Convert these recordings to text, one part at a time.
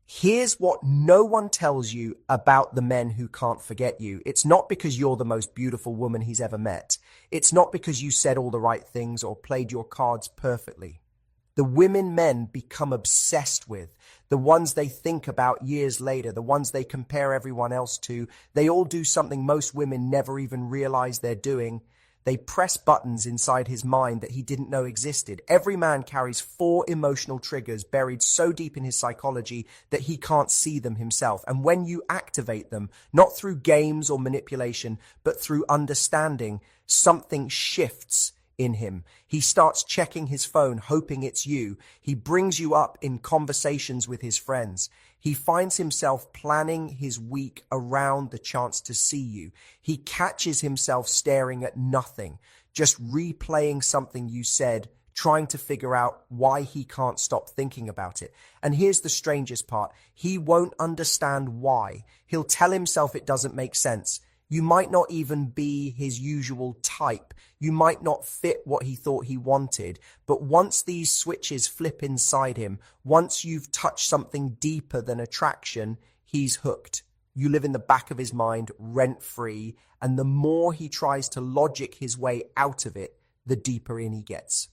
Here's what no one tells you about the men who can't forget you. It's not because you're the most beautiful woman he's ever met. It's not because you said all the right things or played your cards perfectly. The women men become obsessed with, the ones they think about years later, the ones they compare everyone else to, they all do something most women never even realize they're doing. They press buttons inside his mind that he didn't know existed. Every man carries 4 emotional triggers buried so deep in his psychology that he can't see them himself. And when you activate them, not through games or manipulation, but through understanding, something shifts in him. He starts checking his phone, hoping it's you. He brings you up in conversations with his friends. He finds himself planning his week around the chance to see you. He catches himself staring at nothing, just replaying something you said, trying to figure out why he can't stop thinking about it. And here's the strangest part. He won't understand why. He'll tell himself it doesn't make sense. You might not even be his usual type. You might not fit what he thought he wanted. But once these switches flip inside him, once you've touched something deeper than attraction, he's hooked. You live in the back of his mind, rent-free, and the more he tries to logic his way out of it, the deeper in he gets.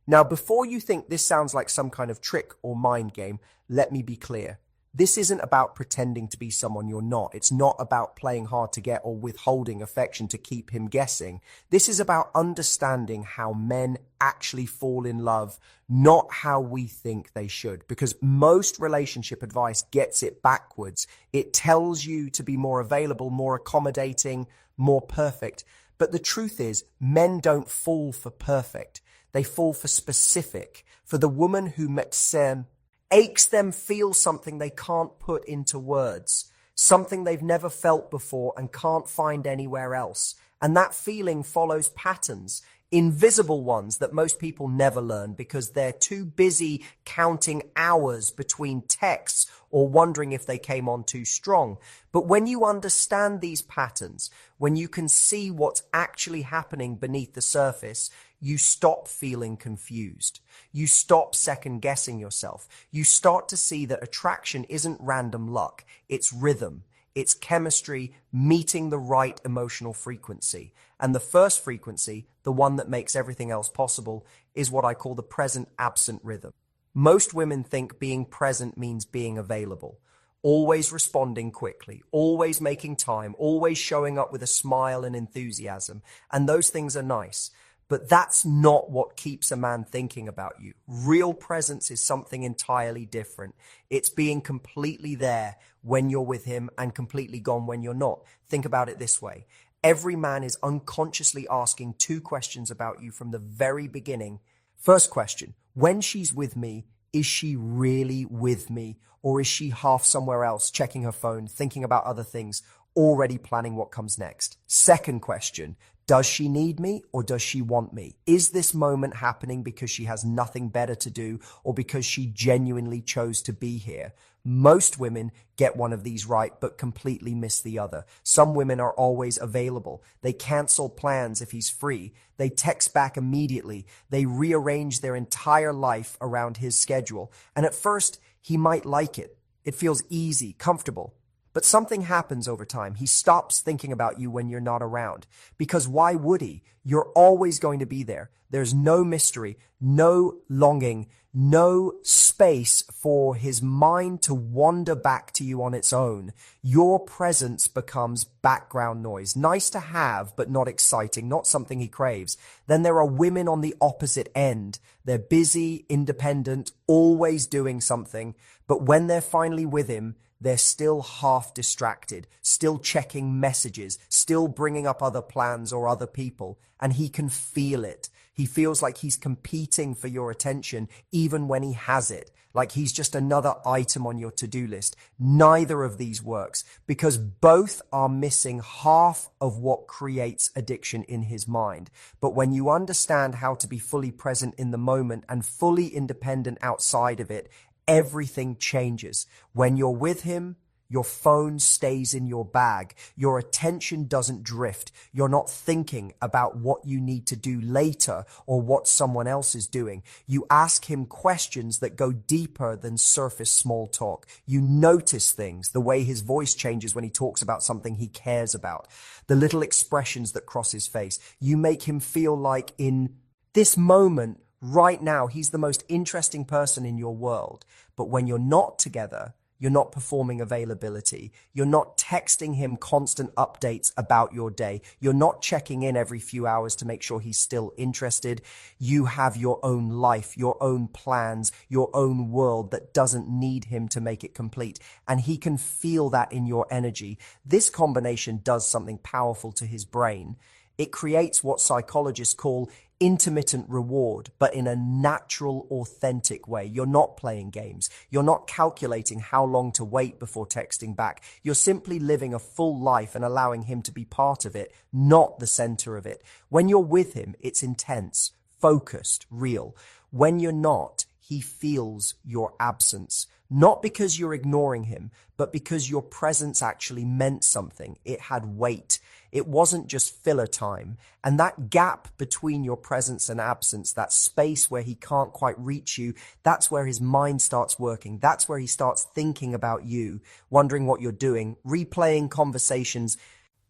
Now, before you think this sounds like some kind of trick or mind game, let me be clear. This isn't about pretending to be someone you're not. It's not about playing hard to get or withholding affection to keep him guessing. This is about understanding how men actually fall in love, not how we think they should. Because most relationship advice gets it backwards. It tells you to be more available, more accommodating, more perfect. But the truth is, men don't fall for perfect. They fall for specific. For the woman who makes them feel something they can't put into words, something they've never felt before and can't find anywhere else. And that feeling follows patterns, invisible ones that most people never learn because they're too busy counting hours between texts or wondering if they came on too strong. But when you understand these patterns, when you can see what's actually happening beneath the surface, you stop feeling confused. You stop second guessing yourself. You start to see that attraction isn't random luck. It's rhythm. It's chemistry meeting the right emotional frequency. And the first frequency, the one that makes everything else possible, is what I call the present-absent rhythm. Most women think being present means being available, always responding quickly, always making time, always showing up with a smile and enthusiasm. And those things are nice. But that's not what keeps a man thinking about you. Real presence is something entirely different. It's being completely there when you're with him and completely gone when you're not. Think about it this way. Every man is unconsciously asking 2 questions about you from the very beginning. First question, when she's with me, is she really with me? Or is she half somewhere else, checking her phone, thinking about other things, already planning what comes next? Second question, does she need me or does she want me? Is this moment happening because she has nothing better to do or because she genuinely chose to be here? Most women get one of these right but completely miss the other. Some women are always available. They cancel plans if he's free. They text back immediately. They rearrange their entire life around his schedule. And at first, he might like it. It feels easy, comfortable. But something happens over time. He stops thinking about you when you're not around. Because why would he? You're always going to be there. There's no mystery, no longing, no space for his mind to wander back to you on its own. Your presence becomes background noise. Nice to have, but not exciting, not something he craves. Then there are women on the opposite end. They're busy, independent, always doing something. But when they're finally with him, they're still half distracted, still checking messages, still bringing up other plans or other people, and he can feel it. He feels like he's competing for your attention even when he has it, like he's just another item on your to-do list. Neither of these works because both are missing half of what creates addiction in his mind. But when you understand how to be fully present in the moment and fully independent outside of it, everything changes. When you're with him, Your phone stays in your bag. Your attention doesn't drift. You're not thinking about what you need to do later or what someone else is doing. You ask him questions that go deeper than surface small talk. You notice things, the way his voice changes when he talks about something he cares about, the little expressions that cross his face. You make him feel like in this moment, right now, he's the most interesting person in your world. But when you're not together, you're not performing availability. You're not texting him constant updates about your day. You're not checking in every few hours to make sure he's still interested. You have your own life, your own plans, your own world that doesn't need him to make it complete. And he can feel that in your energy. This combination does something powerful to his brain. It creates what psychologists call intermittent reward, but in a natural, authentic way. You're not playing games. You're not calculating how long to wait before texting back. You're simply living a full life and allowing him to be part of it, not the center of it. When you're with him, it's intense, focused, real. When you're not, he feels your absence. Not because you're ignoring him, but because your presence actually meant something. It had weight. It wasn't just filler time. And that gap between your presence and absence, that space where he can't quite reach you, that's where his mind starts working. That's where he starts thinking about you, wondering what you're doing, replaying conversations,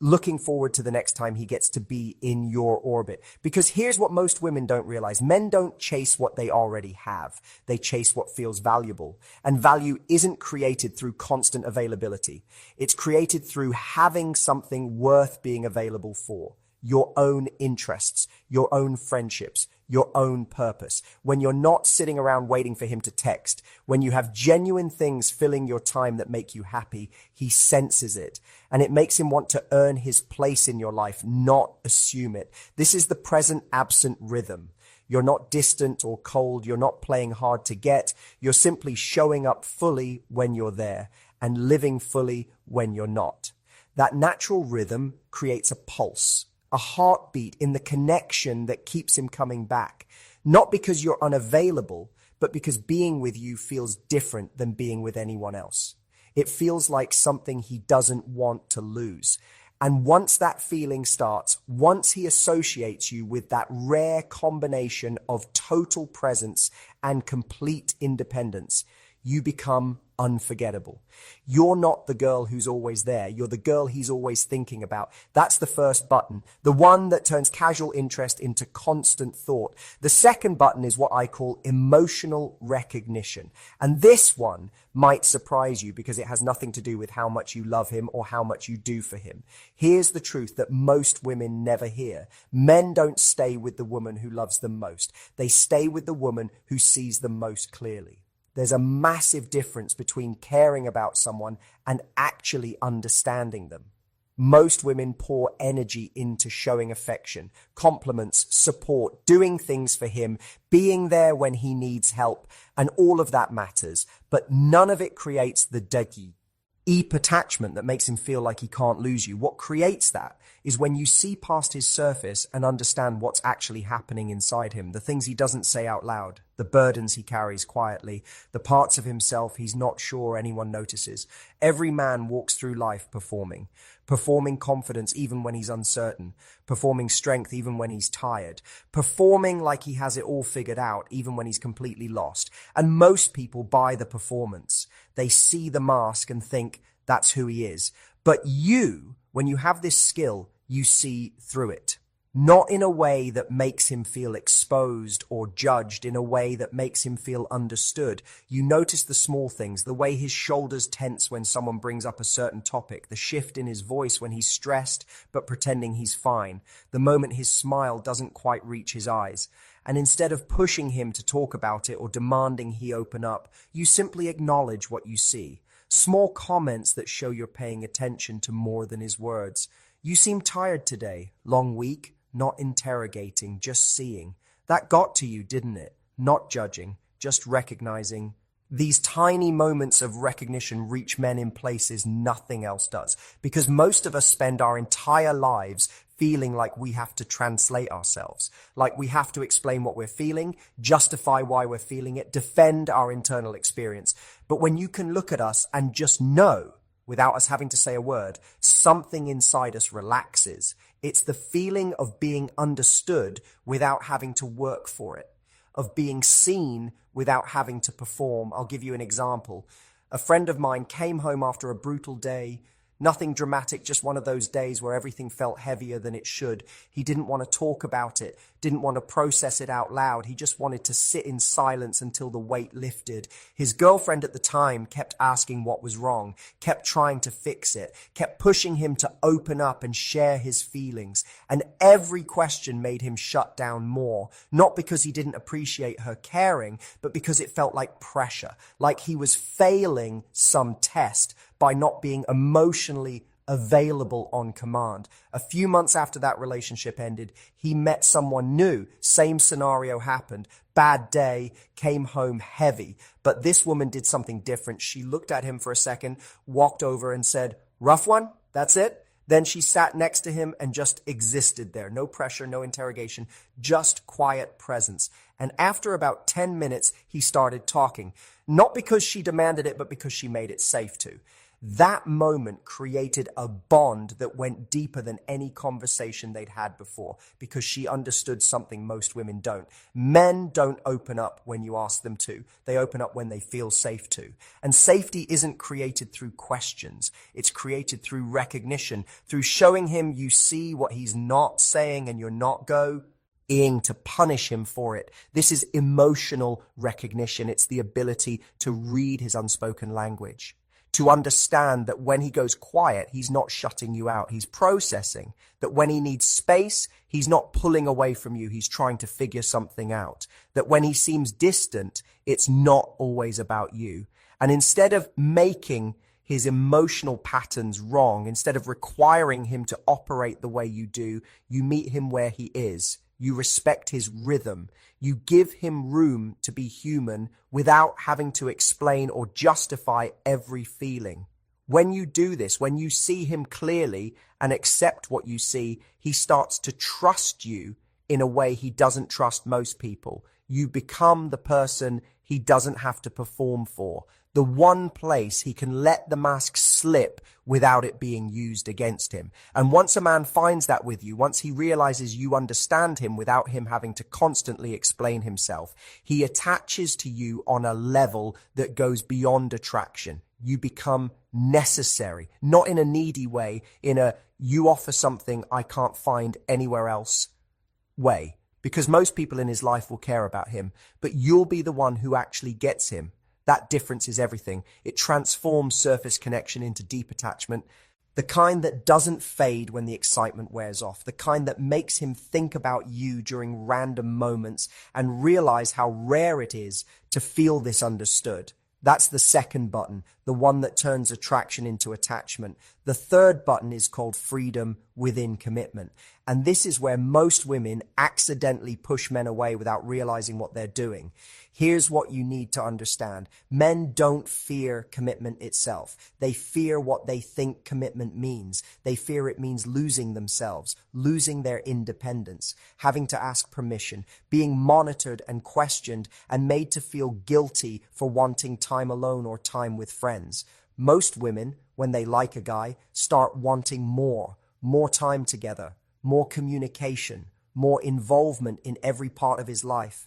looking forward to the next time he gets to be in your orbit. Because here's what most women don't realize. Men don't chase what they already have. They chase what feels valuable. And value isn't created through constant availability. It's created through having something worth being available for. Your own interests, your own friendships, your own purpose. When you're not sitting around waiting for him to text, when you have genuine things filling your time that make you happy, he senses it. And it makes him want to earn his place in your life, not assume it. This is the present-absent rhythm. You're not distant or cold. You're not playing hard to get. You're simply showing up fully when you're there and living fully when you're not. That natural rhythm creates a pulse, a heartbeat in the connection that keeps him coming back. Not because you're unavailable, but because being with you feels different than being with anyone else. It feels like something he doesn't want to lose. And once that feeling starts, once he associates you with that rare combination of total presence and complete independence, you become unforgettable. You're not the girl who's always there. You're the girl he's always thinking about. That's the first button, the one that turns casual interest into constant thought. The second button is what I call emotional recognition. And this one might surprise you because it has nothing to do with how much you love him or how much you do for him. Here's the truth that most women never hear. Men don't stay with the woman who loves them most. They stay with the woman who sees them most clearly. There's a massive difference between caring about someone and actually understanding them. Most women pour energy into showing affection, compliments, support, doing things for him, being there when he needs help, and all of that matters. But none of it creates the deep attachment that makes him feel like he can't lose you. What creates that is when you see past his surface and understand what's actually happening inside him, the things he doesn't say out loud, the burdens he carries quietly, the parts of himself he's not sure anyone notices. Every man walks through life performing confidence even when he's uncertain, performing strength even when he's tired, performing like he has it all figured out even when he's completely lost. And most people buy the performance. They see the mask and think that's who he is. But you, when you have this skill, you see through it. Not in a way that makes him feel exposed or judged, in a way that makes him feel understood. You notice the small things, the way his shoulders tense when someone brings up a certain topic, the shift in his voice when he's stressed but pretending he's fine, the moment his smile doesn't quite reach his eyes. And instead of pushing him to talk about it or demanding he open up, you simply acknowledge what you see. Small comments that show you're paying attention to more than his words. You seem tired today. Long week? Not interrogating, just seeing. That got to you, didn't it? Not judging, just recognizing. These tiny moments of recognition reach men in places nothing else does. Because most of us spend our entire lives feeling like we have to translate ourselves, like we have to explain what we're feeling, justify why we're feeling it, defend our internal experience. But when you can look at us and just know without us having to say a word, something inside us relaxes. It's the feeling of being understood without having to work for it, of being seen without having to perform. I'll give you an example. A friend of mine came home after a brutal day. Nothing dramatic, just one of those days where everything felt heavier than it should. He didn't want to talk about it, didn't want to process it out loud. He just wanted to sit in silence until the weight lifted. His girlfriend at the time kept asking what was wrong, kept trying to fix it, kept pushing him to open up and share his feelings. And every question made him shut down more, not because he didn't appreciate her caring, but because it felt like pressure, like he was failing some test by not being emotionally available on command. A few months after that relationship ended, he met someone new. Same scenario happened. Bad day, came home heavy. But this woman did something different. She looked at him for a second, walked over and said, "Rough one? That's it?" Then she sat next to him and just existed there. No pressure, no interrogation, just quiet presence. And after about 10 minutes, he started talking. Not because she demanded it, but because she made it safe to. That moment created a bond that went deeper than any conversation they'd had before, because she understood something most women don't. Men don't open up when you ask them to. They open up when they feel safe to. And safety isn't created through questions. It's created through recognition, through showing him you see what he's not saying and you're not going to punish him for it. This is emotional recognition. It's the ability to read his unspoken language, to understand that when he goes quiet, he's not shutting you out. He's processing. That when he needs space, he's not pulling away from you. He's trying to figure something out. That when he seems distant, it's not always about you. And instead of making his emotional patterns wrong, instead of requiring him to operate the way you do, you meet him where he is. You respect his rhythm. You give him room to be human without having to explain or justify every feeling. When you do this, when you see him clearly and accept what you see, he starts to trust you in a way he doesn't trust most people. You become the person he doesn't have to perform for. The one place he can let the mask slip without it being used against him. And once a man finds that with you, once he realizes you understand him without him having to constantly explain himself, he attaches to you on a level that goes beyond attraction. You become necessary, not in a needy way, in a you offer something I can't find anywhere else way. Because most people in his life will care about him, but you'll be the one who actually gets him. That difference is everything. It transforms surface connection into deep attachment, the kind that doesn't fade when the excitement wears off, the kind that makes him think about you during random moments and realize how rare it is to feel this understood. That's the second button, the one that turns attraction into attachment. The third button is called freedom within commitment. And this is where most women accidentally push men away without realizing what they're doing. Here's what you need to understand. Men don't fear commitment itself. They fear what they think commitment means. They fear it means losing themselves, losing their independence, having to ask permission, being monitored and questioned and made to feel guilty for wanting time alone or time with friends. Most women, when they like a guy, start wanting more time together, more communication, more involvement in every part of his life.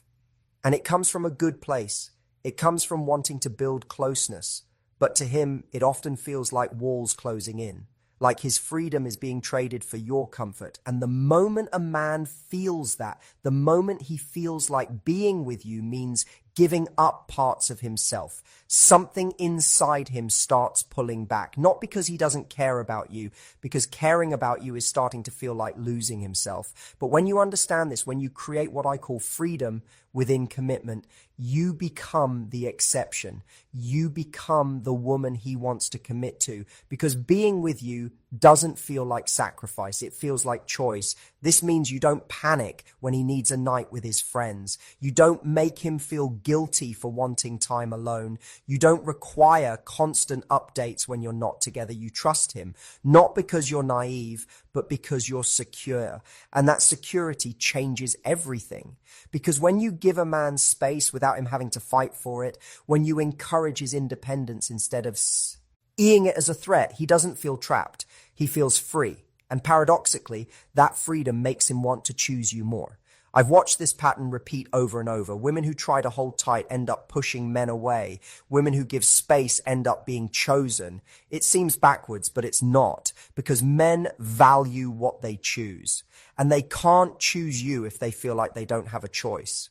And it comes from a good place. It comes from wanting to build closeness. But to him, it often feels like walls closing in, like his freedom is being traded for your comfort. And the moment a man feels that, the moment he feels like being with you means giving up parts of himself, something inside him starts pulling back. Not because he doesn't care about you, because caring about you is starting to feel like losing himself. But when you understand this, when you create what I call freedom within commitment, you become the exception. You become the woman he wants to commit to, because being with you doesn't feel like sacrifice. It feels like choice. This means you don't panic when he needs a night with his friends. You don't make him feel guilty for wanting time alone. You don't require constant updates when you're not together. You trust him, not because you're naive, but because you're secure. And that security changes everything. Because when you give a man space without him having to fight for it, when you encourage his independence instead of Eyeing it as a threat, he doesn't feel trapped. He feels free. And paradoxically, that freedom makes him want to choose you more. I've watched this pattern repeat over and over. Women who try to hold tight end up pushing men away. Women who give space end up being chosen. It seems backwards, but it's not, because men value what they choose. And they can't choose you if they feel like they don't have a choice.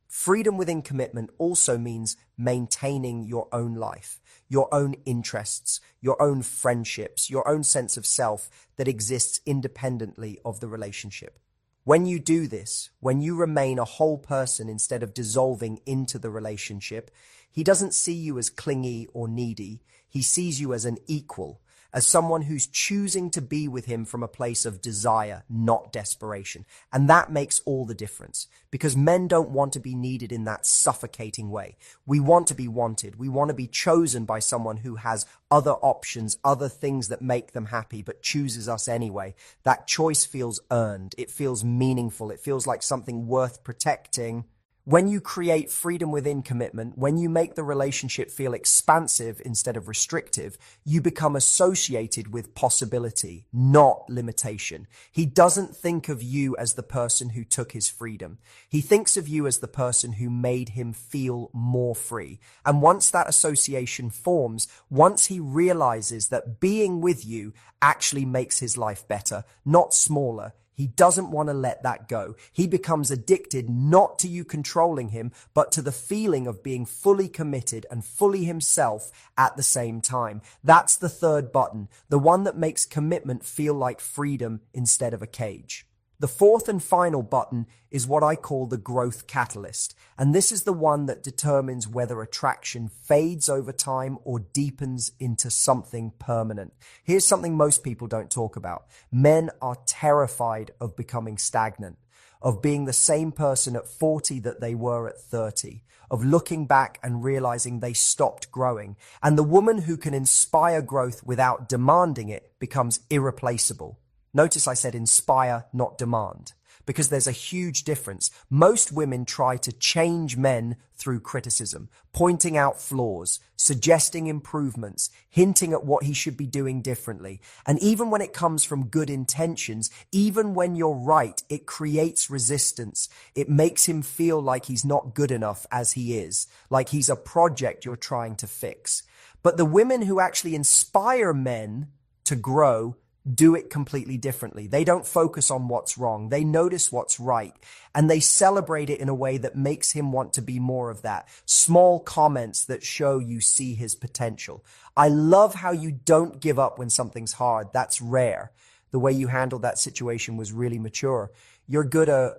Freedom within commitment also means maintaining your own life, your own interests, your own friendships, your own sense of self that exists independently of the relationship. When you do this, when you remain a whole person instead of dissolving into the relationship, he doesn't see you as clingy or needy. He sees you as an equal, as someone who's choosing to be with him from a place of desire, not desperation. And that makes all the difference, because men don't want to be needed in that suffocating way. We want to be wanted. We want to be chosen by someone who has other options, other things that make them happy, but chooses us anyway. That choice feels earned. It feels meaningful. It feels like something worth protecting. When you create freedom within commitment, when you make the relationship feel expansive instead of restrictive, you become associated with possibility, not limitation. He doesn't think of you as the person who took his freedom. He thinks of you as the person who made him feel more free. And once that association forms, once he realizes that being with you actually makes his life better, not smaller, he doesn't want to let that go. He becomes addicted not to you controlling him, but to the feeling of being fully committed and fully himself at the same time. That's the third button, the one that makes commitment feel like freedom instead of a cage. The fourth and final button is what I call the growth catalyst, and this is the one that determines whether attraction fades over time or deepens into something permanent. Here's something most people don't talk about. Men are terrified of becoming stagnant, of being the same person at 40 that they were at 30, of looking back and realizing they stopped growing. And the woman who can inspire growth without demanding it becomes irreplaceable. Notice I said inspire, not demand, because there's a huge difference. Most women try to change men through criticism, pointing out flaws, suggesting improvements, hinting at what he should be doing differently. And even when it comes from good intentions, even when you're right, it creates resistance. It makes him feel like he's not good enough as he is, like he's a project you're trying to fix. But the women who actually inspire men to grow do it completely differently. They don't focus on what's wrong. They notice what's right, and they celebrate it in a way that makes him want to be more of that. Small comments that show you see his potential. I love how you don't give up when something's hard. That's rare. The way you handled that situation was really mature. You're good at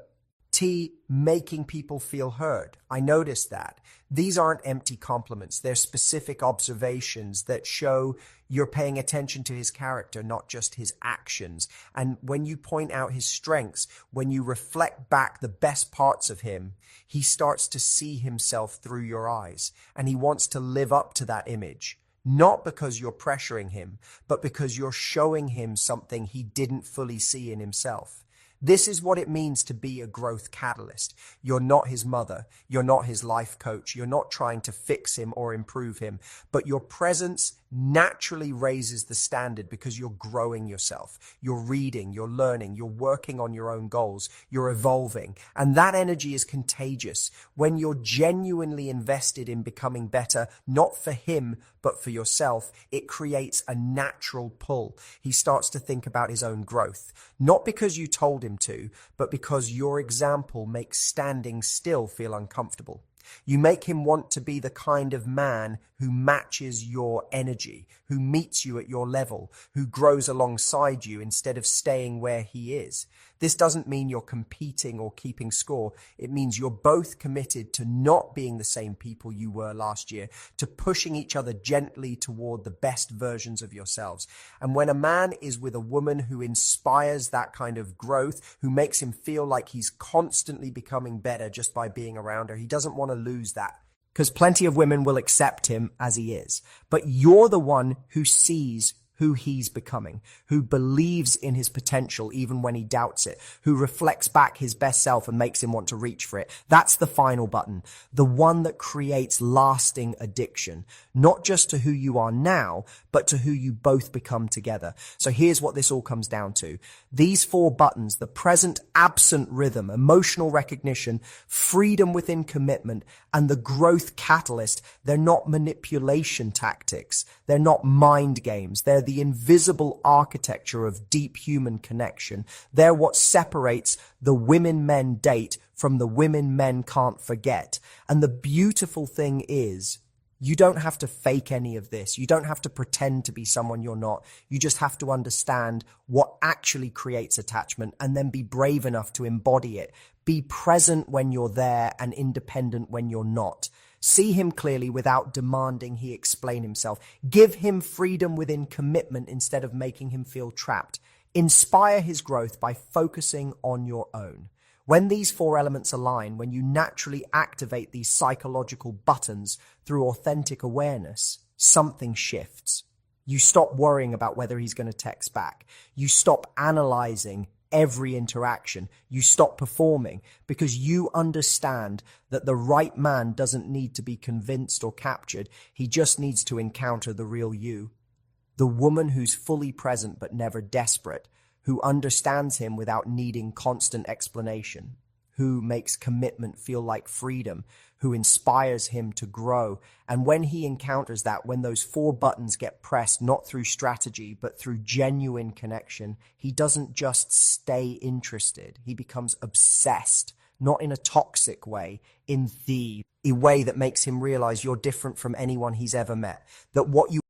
making people feel heard. I noticed that. These aren't empty compliments. They're specific observations that show you're paying attention to his character, not just his actions. And when you point out his strengths, when you reflect back the best parts of him, he starts to see himself through your eyes, and he wants to live up to that image. Not because you're pressuring him, but because you're showing him something he didn't fully see in himself. This is what it means to be a growth catalyst. You're not his mother. You're not his life coach. You're not trying to fix him or improve him. But your presence naturally raises the standard because you're growing yourself. You're reading, you're learning, you're working on your own goals, you're evolving. And that energy is contagious. When you're genuinely invested in becoming better, not for him, but for yourself, it creates a natural pull. He starts to think about his own growth, not because you told him to, but because your example makes standing still feel uncomfortable. You make him want to be the kind of man who matches your energy, who meets you at your level, who grows alongside you instead of staying where he is. This doesn't mean you're competing or keeping score. It means you're both committed to not being the same people you were last year, to pushing each other gently toward the best versions of yourselves. And when a man is with a woman who inspires that kind of growth, who makes him feel like he's constantly becoming better just by being around her, he doesn't want to lose that. Because plenty of women will accept him as he is. But you're the one who sees who he's becoming, who believes in his potential even when he doubts it, who reflects back his best self and makes him want to reach for it. That's the final button, the one that creates lasting addiction, not just to who you are now, but to who you both become together. So here's what this all comes down to. These 4 buttons, the present absent rhythm, emotional recognition, freedom within commitment, and the growth catalyst, they're not manipulation tactics. They're not mind games. They're the invisible architecture of deep human connection. They're what separates the women men date from the women men can't forget. And the beautiful thing is, you don't have to fake any of this. You don't have to pretend to be someone you're not. You just have to understand what actually creates attachment and then be brave enough to embody it. Be present when you're there and independent when you're not. See him clearly without demanding he explain himself. Give him freedom within commitment instead of making him feel trapped. Inspire his growth by focusing on your own. When these 4 elements align, when you naturally activate these psychological buttons through authentic awareness, something shifts. You stop worrying about whether he's going to text back. You stop analyzing every interaction. You stop performing because you understand that the right man doesn't need to be convinced or captured. He just needs to encounter the real you. The woman who's fully present but never desperate, who understands him without needing constant explanation, who makes commitment feel like freedom, who inspires him to grow. And when he encounters that, when those 4 buttons get pressed, not through strategy, but through genuine connection, he doesn't just stay interested. He becomes obsessed, not in a toxic way, in a way that makes him realize you're different from anyone he's ever met, that what you